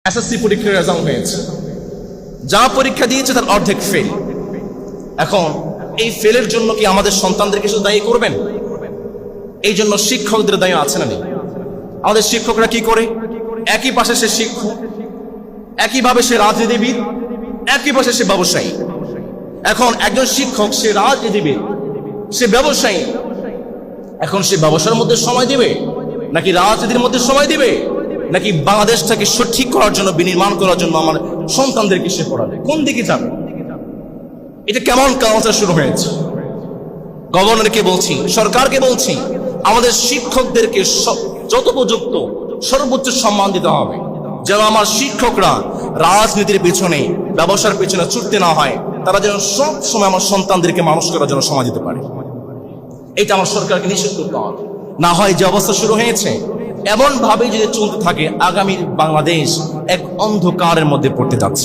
SSC পরীক্ষার result হয়েছে, যা পরীক্ষা দিয়েছে তার অর্ধেক ফেল। এখন এই ফেলের জন্য কি আমাদের সন্তানদেরকে শুধু দায়ী করবেন? এই জন্য শিক্ষকদের দায়ী আছে না নেই? আমাদের শিক্ষকরা কি করে? একই পাশে সে শিক্ষক, একইভাবে সে রাজনীতিবিদ, একই পাশে সে ব্যবসায়ী। এখন একজন শিক্ষক, সে রাজনীতিবিদ, সে ব্যবসায়ী, এখন সে ব্যবসার মধ্যে সময় দিবে নাকি রাজনীতির মধ্যে সময় দিবে, নাকি বাংলাদেশটাকে সঠিক করার জন্য, বিনির্মাণ করার জন্য আমার সন্তানদেরকে সে পড়াবে? কোন দিকে যাবে? এটা কেমন কালচার শুরু হয়েছে? গভর্নরকে বলছি, সরকারকে বলছি, আমাদের শিক্ষকদেরকে যথোপযুক্ত সর্বোচ্চ সম্মান দিতে হবে, যেন আমার শিক্ষকরা রাজনীতির পেছনে, ব্যবসার পেছনে ছুটতে না হয়। তারা যেন সব সময় আমার সন্তানদেরকে মানুষ করার জন্য সময় দিতে পারে। এটা আমার সরকারকে নিশ্চিত করতে হবে। না হয় যে অবস্থা শুরু হয়েছে, এমন ভাবে যদি চলতে থাকে, আগামী বাংলাদেশ এক অন্ধকারের মধ্যে পড়তে যাচ্ছে।